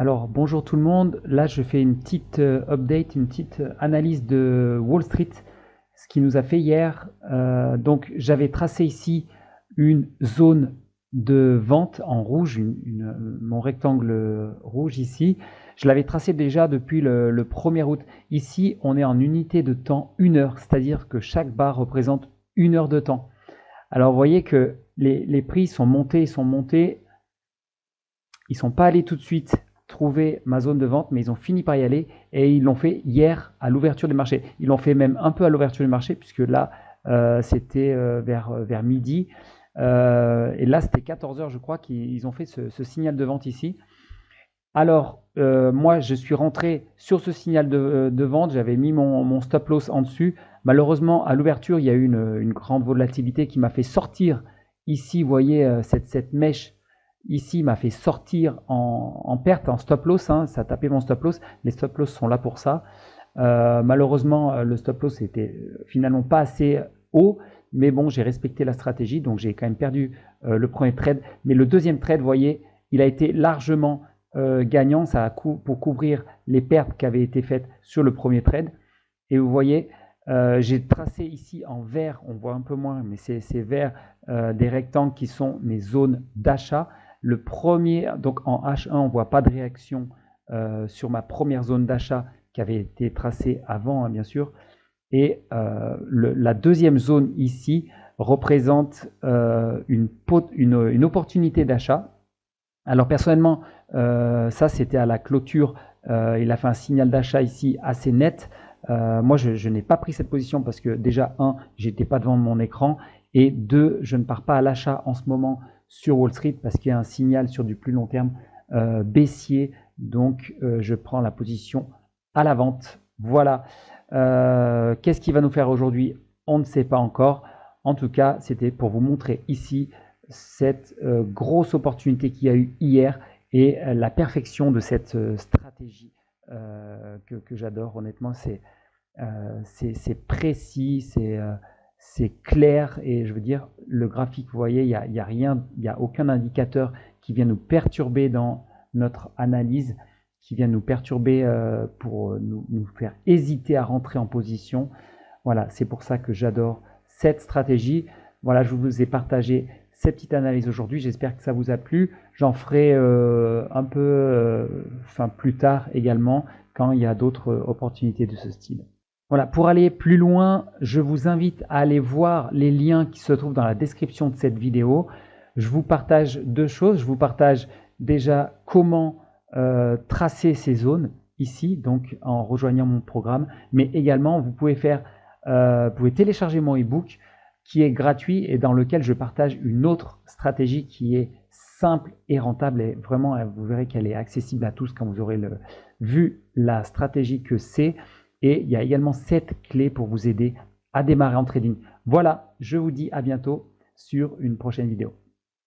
Alors bonjour tout le monde, là je fais une petite update, une petite analyse de Wall Street, ce qui nous a fait hier. Donc j'avais tracé ici une zone de vente en rouge, mon rectangle rouge ici. Je l'avais tracé déjà depuis le 1er août. Ici on est en unité de temps 1 heure, c'est-à-dire que chaque barre représente 1 heure de temps. Alors vous voyez que les prix sont montés, ils sont pas allés tout de suite trouver ma zone de vente, mais ils ont fini par y aller et ils l'ont fait hier à l'ouverture du marché. Ils l'ont fait même un peu à l'ouverture du marché puisque là, c'était vers midi. Et là, c'était 14 heures, je crois, qu'ils ont fait ce signal de vente ici. Alors, moi, je suis rentré sur ce signal de vente. J'avais mis mon stop loss en dessus. Malheureusement, à l'ouverture, il y a eu une grande volatilité qui m'a fait sortir ici. Vous voyez, cette mèche ici m'a fait sortir en perte, en stop loss. Hein, ça a tapé mon stop loss. Les stop loss sont là pour ça. Malheureusement, le stop loss était finalement pas assez haut. Mais bon, j'ai respecté la stratégie. Donc, j'ai quand même perdu le premier trade. Mais le deuxième trade, vous voyez, il a été largement gagnant, ça a pour couvrir les pertes qui avaient été faites sur le premier trade. Et vous voyez, j'ai tracé ici en vert, on voit un peu moins, mais c'est vert, des rectangles qui sont mes zones d'achat. Le premier, donc en H1, on ne voit pas de réaction sur ma première zone d'achat qui avait été tracée avant, hein, bien sûr. Et la deuxième zone ici représente une opportunité d'achat. Alors personnellement, ça c'était à la clôture, il a fait un signal d'achat ici assez net. Moi je n'ai pas pris cette position parce que déjà j'étais pas devant mon écran, et 2, je ne pars pas à l'achat en ce moment sur Wall Street parce qu'il y a un signal sur du plus long terme baissier, donc je prends la position à la vente. Voilà. Qu'est-ce qu'il va nous faire aujourd'hui? On ne sait pas encore. En tout cas, c'était pour vous montrer ici cette grosse opportunité qu'il y a eu hier et la perfection de cette stratégie que j'adore. Honnêtement, c'est précis, c'est clair, et je veux dire, le graphique, vous voyez, il y a rien, il n'y a aucun indicateur qui vient nous perturber dans notre analyse, qui vient nous perturber pour nous faire hésiter à rentrer en position. Voilà, c'est pour ça que j'adore cette stratégie. Voilà, je vous ai partagé cette petite analyse aujourd'hui. J'espère que ça vous a plu. J'en ferai un peu plus tard également quand il y a d'autres opportunités de ce style. Voilà, pour aller plus loin, je vous invite à aller voir les liens qui se trouvent dans la description de cette vidéo. Je vous partage deux choses. Je vous partage déjà comment tracer ces zones ici, donc en rejoignant mon programme, mais également vous pouvez télécharger mon ebook qui est gratuit et dans lequel je partage une autre stratégie qui est simple et rentable, et vraiment vous verrez qu'elle est accessible à tous quand vous aurez vu la stratégie que c'est. Et il y a également 7 clés pour vous aider à démarrer en trading. Voilà, je vous dis à bientôt sur une prochaine vidéo.